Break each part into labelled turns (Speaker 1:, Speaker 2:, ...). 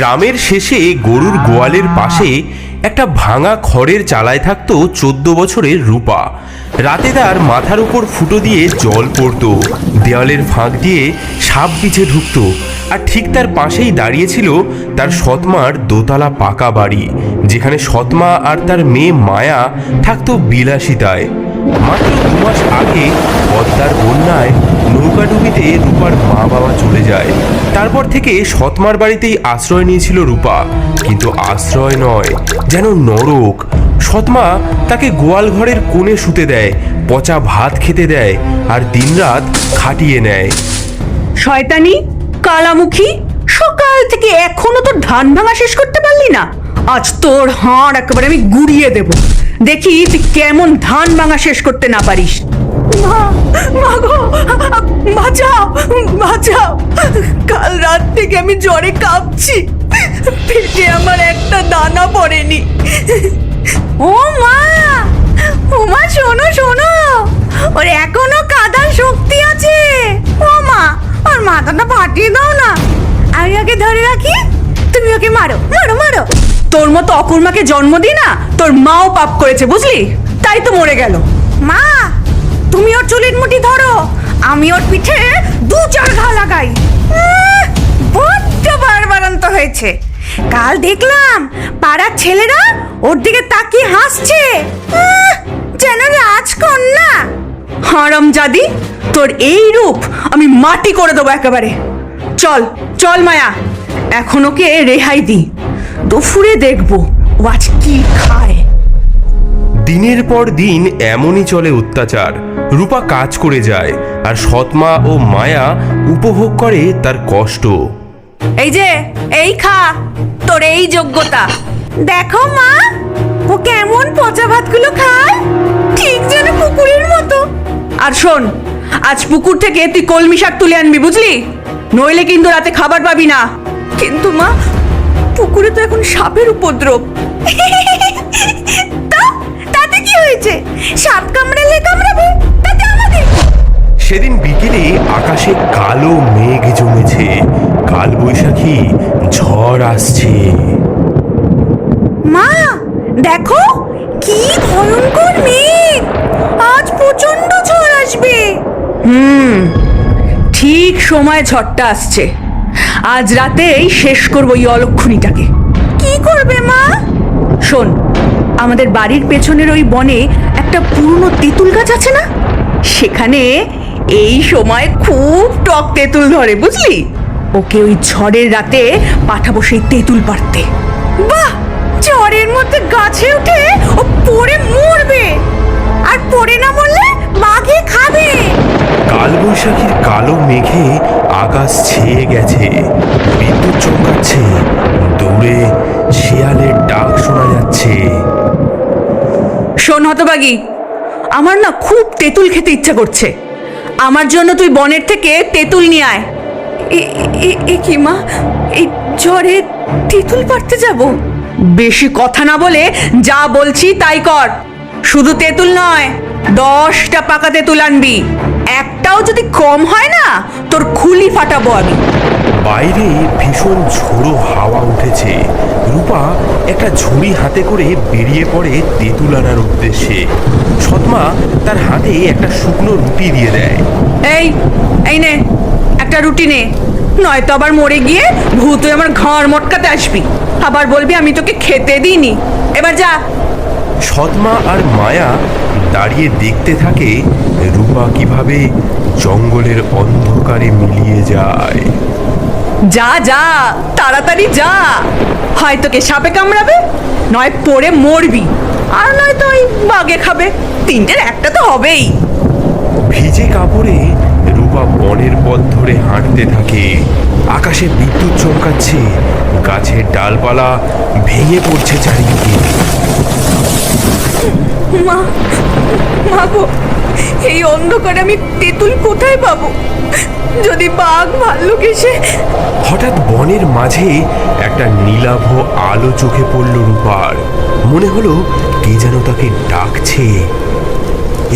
Speaker 1: গ্রামের শেষে গরুর গোয়ালের পাশে একটা ভাঙা খড়ের চালায় থাকতো 14 বছরের রূপা। রাতে তার মাথার উপর ফুটো দিয়ে জল পড়তো, দেওয়ালের ফাঁক দিয়ে সাপ বিছে ঢুকতো, আর ঠিক তার পাশেই দাঁড়িয়েছিল তার সৎমার দোতলা পাকা বাড়ি, যেখানে সৎমা আর তার মেয়ে মায়া থাকতো বিলাসিতায়। মাত্র 2 মাস আগে পদ্মার বন্যায় নৌকাডুবিতে রূপার মা বাবা চলে যায়। তারপর থেকে সৎমার বাড়িতেই আশ্রয় নিয়েছিল রূপা, কিন্তু আশ্রয় নয়, যেন নরক। সৎমা তাকে গোয়াল ঘরের কোণে শুতে দেয়, পচা ভাত খেতে দেয়, আর দিনরাত খাটিয়ে নেয়।
Speaker 2: শয়তানি কালামুখী, সকাল থেকে এখনো তোর ধান ভাঙা শেষ করতে পারলি না? আজ তোর হাড় একেবারে আমি গুড়িয়ে দেব, দেখি তুই কেমন ধান ভাঙা শেষ করতে না পারিস। মা গো, বাঁচাও বাঁচাও, কাল রাত থেকে আমি জ্বরে কাঁপছি, পেটে আমার একটা দানা পড়েনি। ও মা, ও মা, শোনো শোনো, ওর এখনো কাদার শক্তি আছে। ও মা, ওর মাথাটা ফাটিয়ে দাও না, আমি ওকে ধরে রাখি, তুমি ওকে মারো মারো মারো। তোর মতো অকুর্মাকে জন্ম দি না, তোর মাও পাপ করেছে বুঝলি, তাই তো মরে গেল। মা, তুমি ওর চুলের মুঠি ধরো, আমি ওর পিঠে 2-4 ঘা লাগাই। বড্ড বাড়বাড়ন্ত হয়েছে। কাল দেখলাম পাড়ার ছেলেরা ওর দিকে তাকিয়ে হাসছে, যেন রাজকন্যা। হারামজাদি, তোর এই রূপ আমি মাটি করে দেবো একেবারে। চল চল মায়া, এখন ওকে রেহাই দি, দুপুরে দেখবো ও আজ কি খায়।
Speaker 1: দিনের পর দিন এমনই চলে অত্যাচার। রূপা কাজ করে যায়, আর সৎমা ও মায়া উপভোগ করে তার কষ্ট।
Speaker 2: এই যে, এই খা, তোর এই যোগ্যতা। দেখো মা, ও কেমন পচা ভাতগুলো খায়, ঠিক যেন পুকুরের মতো। আর শোন, আজ পুকুর থেকে তুই কলমি শাক তুলে আনবি বুঝলি, নইলে কিন্তু রাতে খাবার পাবি না। কিন্তু মা, পুকুরে তো এখন সাপের উপদ্রব। তাতে কি হয়েছে? সাপ কামড়ালে কামড়াবে, তাতে আমাদের।
Speaker 1: সেদিন বিকেলে আকাশে কালো মেঘ জমেছে, কাল বৈশাখী ঝড় আসছে।
Speaker 2: মা দেখো, কি ভয়ঙ্কর মেঘ, আজ প্রচন্ড ঝড় আসবে। ঠিক সময় ঝড়টা আসছে, আজ রাতেই শেষ করবো এই অলক্ষণীটাকে। কি করবে মা? শোন, আমাদের বাড়ির পেছনের ওই বনে একটা পুরনো তেঁতুল গাছ আছে না, সেখানে এই সময় খুব টক তেঁতুল ধরে বুঝলি। ওকে ওই ঝড়ের রাতে পাঠাবো সেই তেঁতুল পাড়তে। বাহ, ঝড়ের মধ্যে গাছে উঠে ও পড়ে মরবে, আর পড়ে না মরলে বাঘে খাবে।
Speaker 1: কাল বৈশাখীর কালো মেঘে আকাশ ছেয়ে গেছে, বিদ্যুৎ চমকাচ্ছে, দূরে শিয়ালের ডাক শোনা যাচ্ছে।
Speaker 2: শোন হতবাগী, আমার না খুব তেঁতুল খেতে ইচ্ছা করছে, আমার জন্য তুই বনের থেকে তেঁতুল নিয়ে আয়। এ কি মা, এই ঝড়ে তেঁতুল পাড়তে যাব? বেশি কথা না বলে যা বলছি তাই কর। শুধু তেঁতুল নয়, 10টা পাকা তেঁতুল আনবি, একটাও যদি কম হয় না তোর খুলি ফাটাবো আমি।
Speaker 1: বাইরে ভীষণ ঝোড়ো হাওয়া উঠেছে। রূপা একটা ঝুড়ি হাতে করে বেরিয়ে পড়ে তেঁতুল আনার উদ্দেশ্যে। সৎমা তার হাতে একটা শুকনো রুটি দিয়ে দেয়।
Speaker 2: এই এই নে, একটা রুটি নে, নয়তো আবার মরে গিয়ে ভূত হয়ে আমার ঘাড় মটকাতে আসবি, আবার বলবি আমি তোকে খেতে দিইনি। এবার যা।
Speaker 1: সৎমা আর মায়া দাঁড়িয়ে দেখতে থাকে রূপা কিভাবে জঙ্গলের অন্ধকারে মিলিয়ে যায়।
Speaker 2: যা যা, তাড়াতাড়ি যা, হয় তোকে সাপে কামড়াবে, নয় পড়ে মরবি, আর নয়তো ওই বাঘে খাবে, তিনটের একটা তো হবেই।
Speaker 1: ভিজে কাপড়ে রূপা বনের পথ ধরে হাঁটতে থাকে। আকাশে বিদ্যুৎ চমকাচ্ছে, গাছের ডালপালা ভেঙে পড়ছে চারিদিকে।
Speaker 2: মা, মা গো, এই অন্ধকারে আমি তেঁতুল কোথায় পাবো? যদি বাঘ ভাল্লুক এসে।
Speaker 1: হঠাৎ বনের মাঝে একটা নীলাভ আলো চোখে পড়ল রূপার। মনে হলো কে যেন তাকে ডাকছে।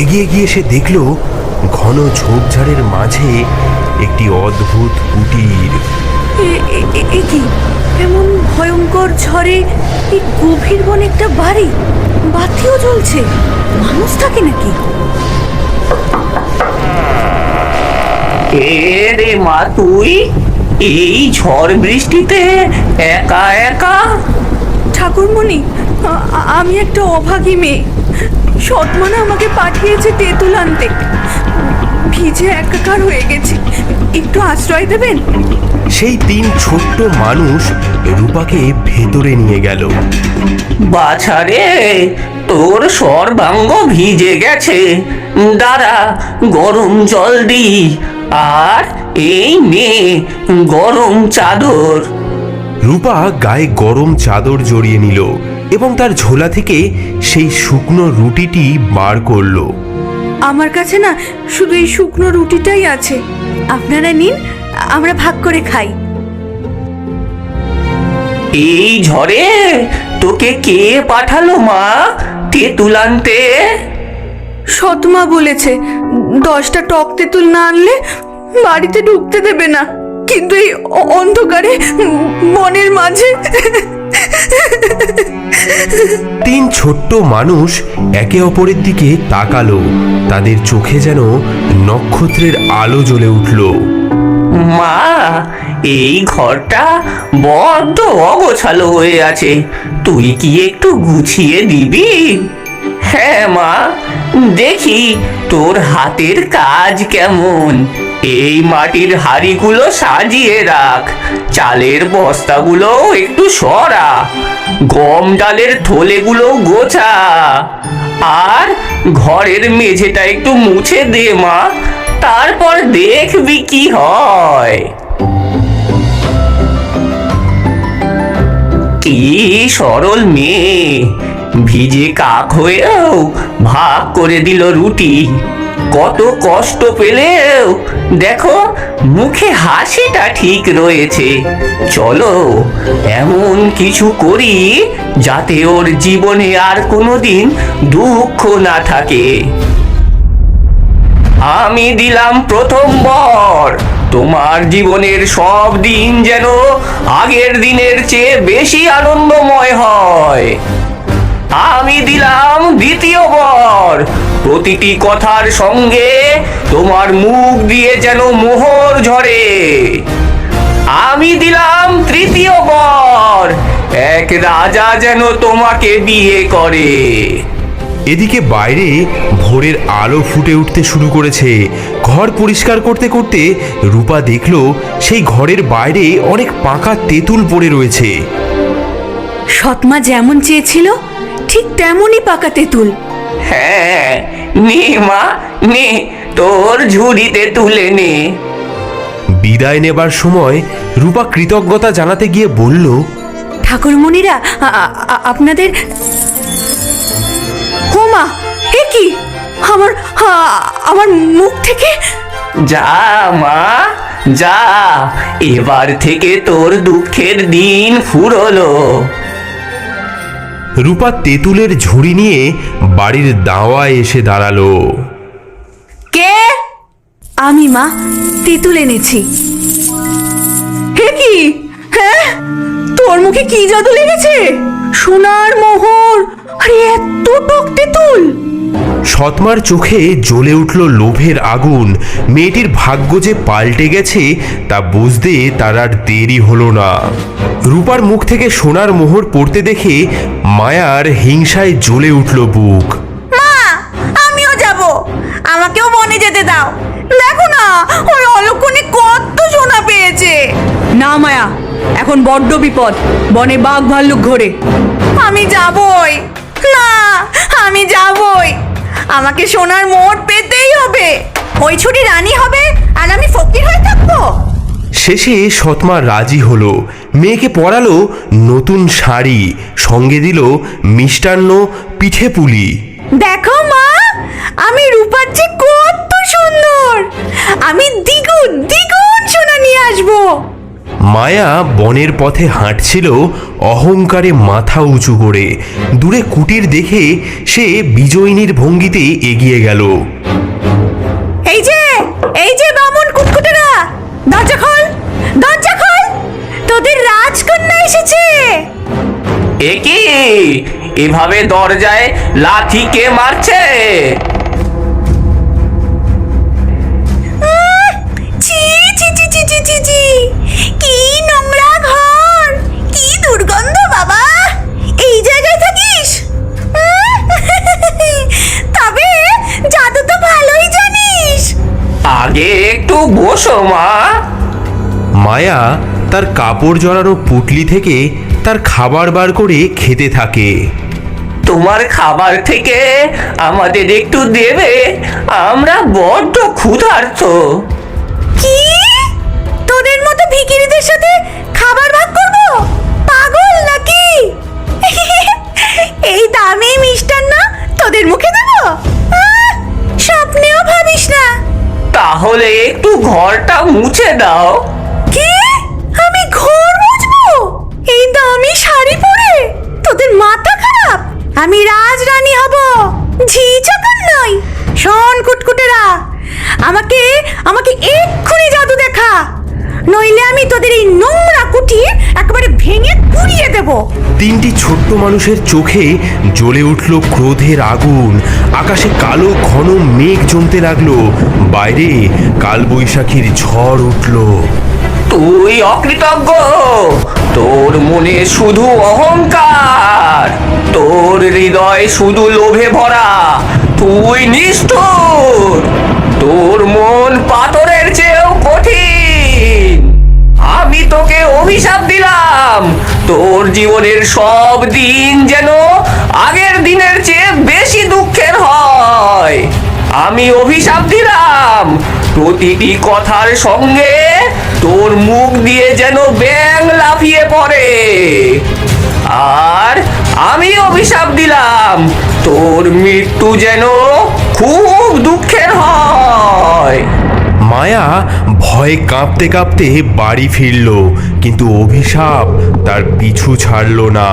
Speaker 1: এগিয়ে গিয়ে সে দেখল ঘন ঝোপঝাড়ের মাঝে একটি অদ্ভুত কুটির।
Speaker 2: কি এমন ভয়ঙ্কর ঝড়ে এই গভীর বনে একটা বাড়ি, বাতিও জ্বলছে, মানুষ থাকে নাকি?
Speaker 3: কে রে মা তুই এই ঝড় বৃষ্টিতে একা একা?
Speaker 2: ঠাকুরমণি, আমি একটা অভাগী মেয়ে। সৎমানা আমাকে পাঠিয়েছে তেঁতুল আনতে। ভিজে একাকার হয়ে গেছি, একটু আশ্রয় দেবেন?
Speaker 1: সেই তিন ছোট্ট মানুষ রূপাকে ভেতরে নিয়ে গেল।
Speaker 3: বাছারে, তোর সর্বাঙ্গ ভিজে গেছে, দাঁড়া গরম জল দি, আর এই নে গরম চাদর।
Speaker 1: রূপা গায়ে গরম চাদর জড়িয়ে নিল এবং তার ঝোলা থেকে সেই শুকনো রুটিটি বার করলো।
Speaker 2: আমার কাছে না শুধু এই শুকনো রুটিটাই আছে, আপনারা নিন, আমরা ভাগ করে খাই।
Speaker 3: এই ঝড়ে তোকে কে পাঠালো মা তেঁতুল আনতে?
Speaker 2: সৎমা বলেছে 10টা টক তেঁতুল না আনলে বাড়িতে ঢুকতে দেবে না, কিন্তু এই অন্ধকারে বনের মাঝে।
Speaker 1: তিন ছোট্ট মানুষ একে অপরের দিকে তাকালো, তাদের চোখে যেন নক্ষত্রের আলো জ্বলে উঠল।
Speaker 3: মা, এই ঘরটা বড্ড অগোছালো হয়ে আছে, তুই কি একটু গুছিয়ে দিবি? হ্যাঁ মা, দেখি তোর হাতের কাজ কেমন। এই মাটির হাঁড়িগুলো সাজিয়ে রাখ, চালের বস্তাগুলো একটু সরা, গম ডালের থলেগুলো গোছা, আর ঘরের মেঝেটা একটু মুছে দে মা, তারপর দেখবি কি হয়। কি সরল মেয়ে, ভিজে কাক হয়েও ভাগ করে দিল রুটি। কত কষ্ট পেলেও দেখো মুখে হাসিটা ঠিক রয়েছে। চলো এমন কিছু করি যাতে ওর জীবনে আর কোনোদিন দুঃখ না থাকে। আমি দিলাম প্রথম বর, তোমার জীবনের সব দিন যেন আগের দিনের চেয়ে বেশি আনন্দময় হয়। আমি দিলাম দ্বিতীয় বর, প্রতিটি কথার সঙ্গে তোমার মুখ দিয়ে যেন মোহর ঝরে। আমি দিলাম তৃতীয় বর, এক রাজা যেন তোমাকে বিয়ে করে।
Speaker 1: এদিকে বাইরে ভোরের আলো ফুটে উঠতে শুরু করেছে। ঘর পরিষ্কার করতে করতে রূপা দেখল সেই ঘরের বাইরে অনেক পাকা তেঁতুল পড়ে রয়েছে।
Speaker 2: সৎমা যেমন চেয়েছিল ঠিক তেমনই পাকা তেঁতুল।
Speaker 3: হ্যাঁ, নে মা নে, তোর ঝুড়িতে তুলে নে।
Speaker 1: বিদায় নেবার সময় রূপা কৃতজ্ঞতা জানাতে গিয়ে বলল,
Speaker 2: ঠাকুরমণিরা, আপনাদের। হোমা, এ কি? আমার মুখ থেকে।
Speaker 3: যা মা যা, এবার থেকে তোর দুঃখের দিন ফুরলো।
Speaker 1: রূপা তেঁতুলের ঝুড়ি নিয়ে বাড়ির দাওয়ায় এসে দাঁড়ালো।
Speaker 2: কে? আমি মা, তেঁতুল এনেছি। হে কি? হ্যাঁ, তোর মুখে কি জাদু লেগেছে? সোনার মোহর, আরে এত টক তেঁতুল!
Speaker 1: সৎমার চোখে জ্বলে উঠল লোভের আগুন। মেয়েটির ভাগ্য যে পাল্টে গেছে তা বুঝতে তার আর দেরি হলো না। রূপার মুখ থেকে সোনার মোহর পড়তে দেখে মায়ার হিংসায় জ্বলে উঠল বুক।
Speaker 2: মা, আমিও যাব, আমাকেও বনে যেতে দাও। দেখো না, ওই অলক্ষণে কত সোনা পেয়েছে। না মায়া, এখন বড্ড বিপদ, বনে বাঘ ভাল্লুক ঘোরে। আমি যাবই না, আমি যাবই, আমাকে সোনার মোহর পেতেই হবে। ওই ছুটি রানী হবে আর আমি ফকির হয়ে থাকবো।
Speaker 1: শেষে সৎমা রাজি হলো। মেয়েকে পরালো নতুন শাড়ি, সঙ্গে দিল মিষ্টান্ন, পিঠে পুলি।
Speaker 2: দেখো মা, আমি রূপার চেয়ে কত সুন্দর, আমি দ্বিগুণ দ্বিগুণ সোনা নিয়ে আসবো।
Speaker 1: মায়া বনের পথে হাঁটছিল অহংকারে মাথা উঁচু করে। দূরে কুটির দেখে সে বিজয়িনীর ভঙ্গিতে এগিয়ে গেল।
Speaker 2: এই যে বামুন কুটকুটেরা, দরজা খোল, দরজা খোল, তোদের রাজকন্যা এসেছে।
Speaker 3: এ কি এভাবে দরজায় লাথি কে মারছে?
Speaker 2: ছি ছি ছি ছি ছি ছি ছি, কি নোংরা ঘর, কি দুর্গন্ধ বাবা। এই জায়গায় থাকিস? তবে জাদু তো ভালোই জানিস।
Speaker 3: আগে একটু বসো মা।
Speaker 1: মায়া তার কাপড় জড়ানো পুটলি থেকে তার খাবার বার করে খেতে থাকে।
Speaker 3: তোমার খাবার থেকে আমাদের একটু দেবে, আমরা বড্ড ক্ষুধার্ত।
Speaker 2: কি? তোদের মতো ভিখিরিদের সাথে খাবার ভাগ করব? পাগল নাকি? এই দামি মিষ্টান্ন তোদের মুখে দেব? স্বপ্নেও ভাবিস না।
Speaker 3: তাহলে একটু ঘরটা মুছে দাও।
Speaker 2: কি? আমি ঘর মুছবো এই দামি শাড়ি পরে? তোদের মাথা খারাপ? আমি রাজরানী হব, ঝি চাকর নই। শোন কুটকুটেরা, আমাকে আমাকে এক্ষুনি জাদু দেখা, নইলে আমি তোদের এই নোংরা কুঠির একেবারে ভেঙে গুড়িয়ে দেব।
Speaker 1: তিনটি ছোট্ট মানুষের চোখে জ্বলে উঠল ক্রোধের আগুন। আকাশে কালো ঘন মেঘ জমতে লাগলো। বাইরে কালবৈশাখীর ঝড় উঠল।
Speaker 3: তুই অকৃতজ্ঞ, তোর মনে শুধু অহংকার, তোর হৃদয় শুধু লোভে ভরা, তুই নিষ্ঠুর, তোর মন পাথরের চেয়েও কঠিন। আমি তোকে অভিশাপ দিলাম, তোর জীবনের সব দিন যেন আগের দিনের চেয়ে বেশি দুঃখের হয়। আমি অভিশাপ দিলাম, প্রতিটি কথার সঙ্গে তোর মুখ দিয়ে যেন ব্যাঙ লাফিয়ে পড়ে। আর আমি অভিশাপ দিলাম, তোর মৃত্যু যেন খুব দুঃখের হয়।
Speaker 1: মায়া ভয়ে কাঁপতে কাঁপতে বাড়ি ফিরল, কিন্তু অভিশাপ তার পিছু ছাড়ল না।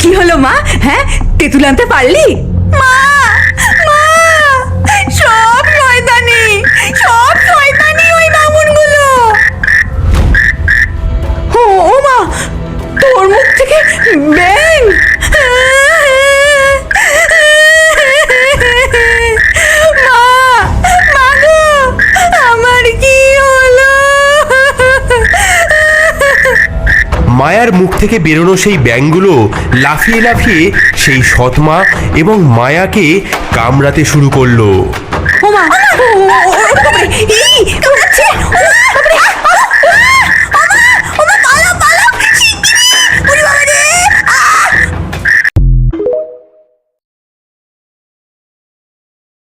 Speaker 2: কি হলো মা? হ্যাঁ, তেঁতুল আনতে পারলি? মা, মা, সব শয়তানি, সব শয়তানি ওই বামুনগুলো। ও মা, তোর মুখ থেকে ব্যাঙ! মা, মা গো, আমার কি হলো?
Speaker 1: মায়ার মুখ থেকে বেরোনো সেই ব্যাঙগুলো লাফিয়ে লাফিয়ে সেই সৎমা এবং মায়াকে কামড়াতে শুরু করলো।
Speaker 2: ও মা, ও বাবারে, এই কামড়াচ্ছে! ও বাবারে,